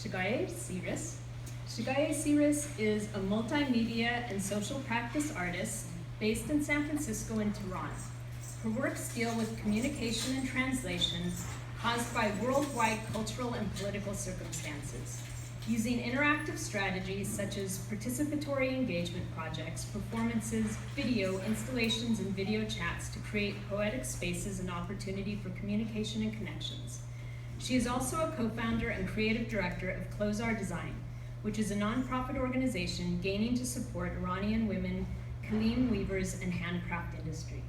Shaghayegh Cyrous. Shaghayegh Cyrous is a multimedia and social practice artist based in San Francisco and Tehran. Her works deal with communication and translation caused by worldwide cultural and political circumstances, using interactive strategies such as participatory engagement projects, performances, video installations, and video chats to create poetic spaces and opportunity for communication and connections. She is also a co-founder and creative director of Close Our Design, which is a nonprofit organization gaining to support Iranian women, kalim weavers, and handcraft industry.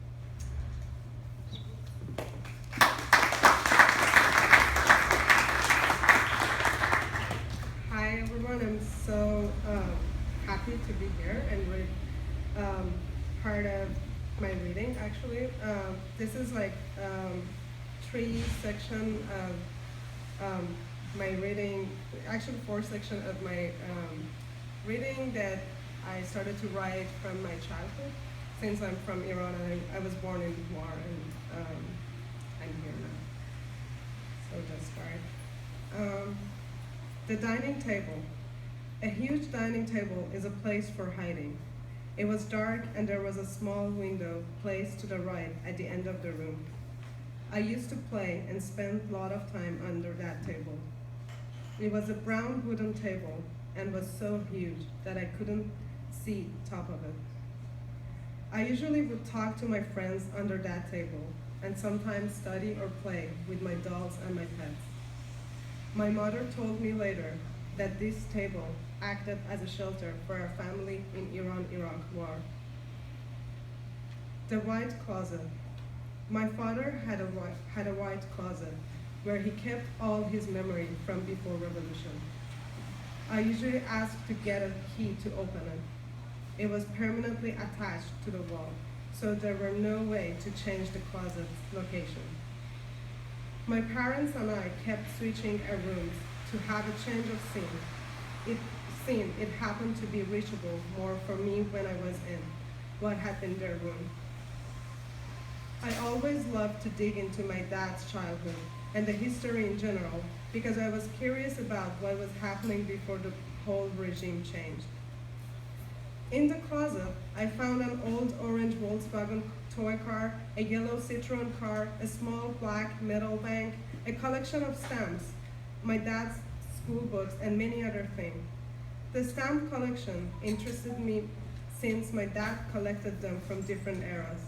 Hi everyone, I'm so happy to be here and read part of my reading actually. This is like 3 sections of my reading, actually 4 sections of my reading that I started to write from my childhood, since I'm from Iran and I was born in war and I'm here now. So let's start. The dining table. A huge dining table is a place for hiding. It was dark and there was a small window placed to the right at the end of the room. I used to play and spend a lot of time under that table. It was a brown wooden table and was so huge that I couldn't see top of it. I usually would talk to my friends under that table and sometimes study or play with my dolls and my pets. My mother told me later that this table acted as a shelter for our family in Iran-Iraq war. The white closet. My father had a white closet where he kept all his memory from before revolution. I usually asked to get a key to open it. It was permanently attached to the wall, so there were no way to change the closet's location. My parents and I kept switching our rooms to have a change of scene. It happened to be reachable more for me when I was in what had been their room. I always loved to dig into my dad's childhood and the history in general because I was curious about what was happening before the whole regime changed. In the closet, I found an old orange Volkswagen toy car, a yellow Citroen car, a small black metal bank, a collection of stamps, my dad's school books, and many other things. The stamp collection interested me since my dad collected them from different eras.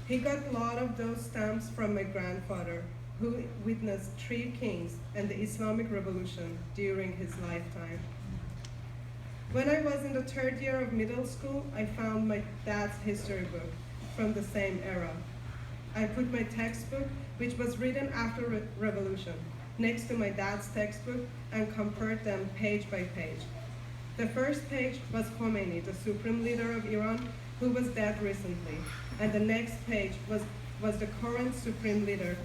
He got a lot of those stamps from my grandfather, who witnessed 3 kings and the Islamic Revolution during his lifetime. When I was in the 3rd year of middle school, I found my dad's history book from the same era. I put my textbook, which was written after revolution, next to my dad's textbook and compared them page by page. The first page was Khomeini, the supreme leader of Iran, who was dead recently, and the next page was the current supreme leader,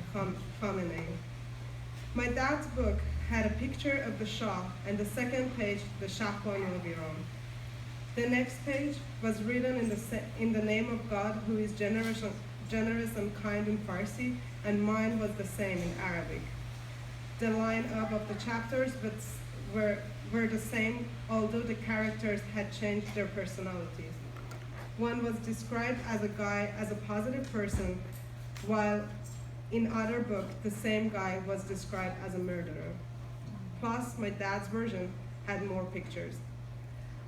Khamenei. My dad's book had a picture of the Shah, and the second page, the Shahbanu of Iran. The next page was written in the name of God, who is generous and kind in Farsi, and mine was the same in Arabic. The line-up of the chapters were the same, although the characters had changed their personalities. One was described as a positive person, while in other books, the same guy was described as a murderer. Plus, my dad's version had more pictures.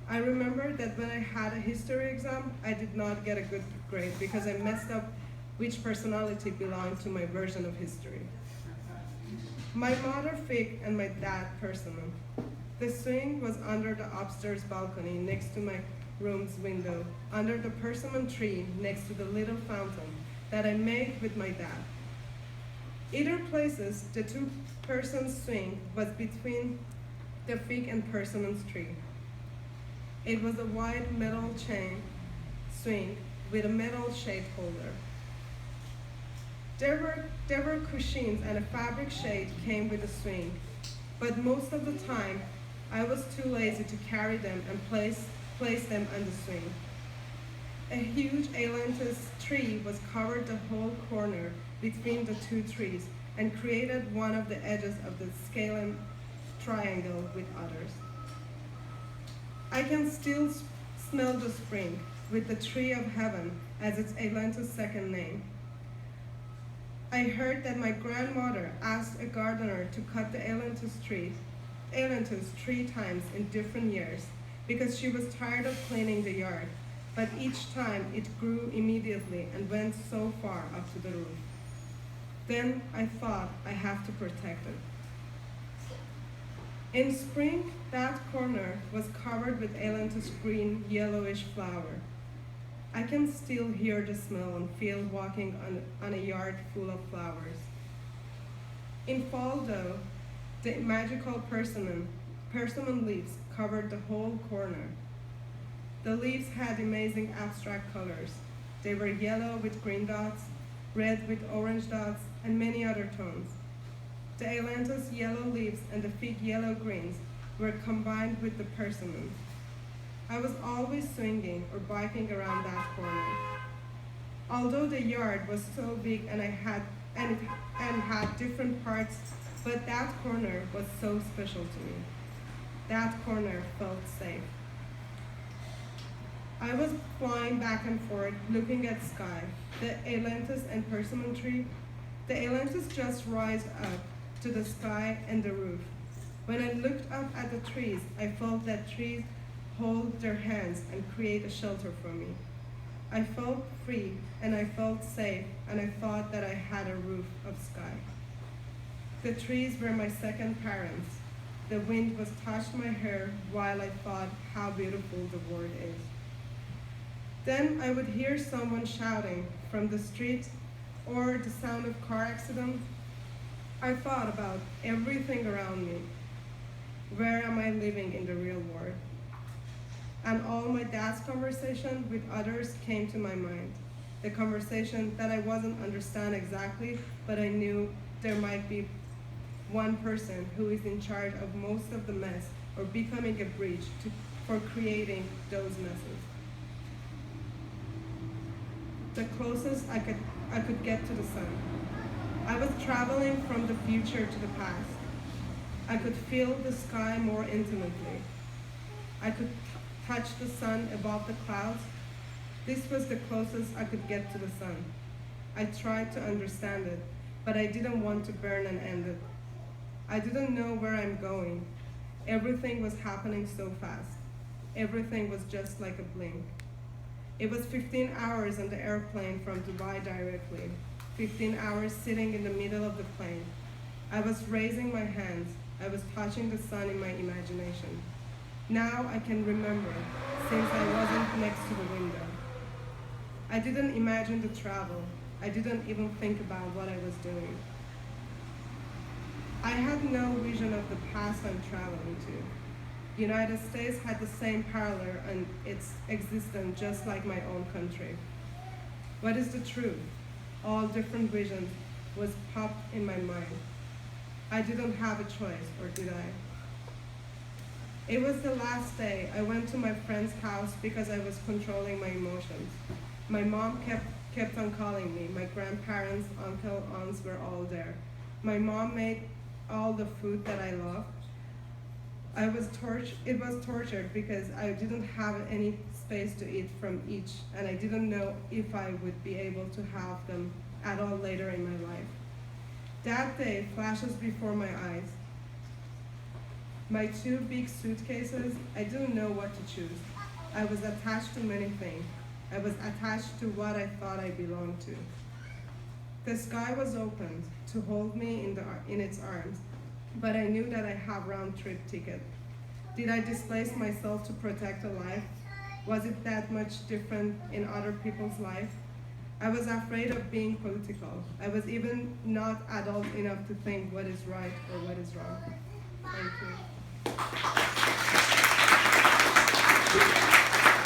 I remember that when I had a history exam, I did not get a good grade because I messed up which personality belonged to my version of history. My mother fig and my dad personal. The swing was under the upstairs balcony next to my room's window, under the persimmon tree next to the little fountain that I made with my dad. Either places, the 2-person swing was between the fig and persimmon tree. It was a wide metal chain swing with a metal shade holder. There were cushions and a fabric shade came with the swing, but most of the time I was too lazy to carry them and place them on the swing. A huge ailanthus tree was covered the whole corner between the 2 trees and created one of the edges of the scalene triangle with others. I can still smell the spring, with the tree of heaven as its Atlanta's second name. I heard that my grandmother asked a gardener to cut the ailanthus 3 times in different years because she was tired of cleaning the yard, but each time it grew immediately and went so far up to the roof. Then I thought, I have to protect it. In spring, that corner was covered with ailanthus green, yellowish flower. I can still hear the smell and feel walking on a yard full of flowers. In fall, though, the magical persimmon leaves covered the whole corner. The leaves had amazing abstract colors. They were yellow with green dots, red with orange dots, and many other tones. The ailanthus yellow leaves and the fig yellow greens were combined with the persimmons. I was always swinging or biking around that corner. Although the yard was so big and had different parts, but that corner was so special to me. That corner felt safe. I was flying back and forth, looking at sky, the ailanthus and persimmon tree. The ailanthus just rised up to the sky and the roof. When I looked up at the trees, I felt that trees hold their hands and create a shelter for me. I felt free and I felt safe, and I thought that I had a roof of sky. The trees were my second parents. The wind was touched my hair while I thought how beautiful the world is. Then I would hear someone shouting from the street or the sound of car accident. I thought about everything around me. Where am I living in the real world? And all my dad's conversation with others came to my mind. The conversation that I wasn't understand exactly, but I knew there might be one person who is in charge of most of the mess or becoming a bridge for creating those messes. The closest I could get to the sun. I was traveling from the future to the past. I could feel the sky more intimately. I could touch the sun above the clouds. This was the closest I could get to the sun. I tried to understand it, but I didn't want to burn and end it. I didn't know where I'm going. Everything was happening so fast. Everything was just like a blink. It was 15 hours on the airplane from Dubai directly. 15 hours sitting in the middle of the plane. I was raising my hands. I was touching the sun in my imagination. Now I can remember, since I wasn't next to the window. I didn't imagine the travel. I didn't even think about what I was doing. I had no vision of the past I'm traveling to. The United States had the same parallel in its existence, just like my own country. What is the truth? All different visions was popped in my mind. I didn't have a choice, or did I? It was the last day. I went to my friend's house because I was controlling my emotions. My mom kept on calling me. My grandparents, uncle, aunts were all there. My mom made all the food that I loved. It was tortured because I didn't have any space to eat from each, and I didn't know if I would be able to have them at all later in my life. That day flashes before my eyes. My 2 big suitcases, I didn't know what to choose. I was attached to many things. I was attached to what I thought I belonged to. The sky was opened to hold me in its arms, but I knew that I have round-trip ticket. Did I displace myself to protect a life? Was it that much different in other people's life? I was afraid of being political. I was even not adult enough to think what is right or what is wrong. Thank you.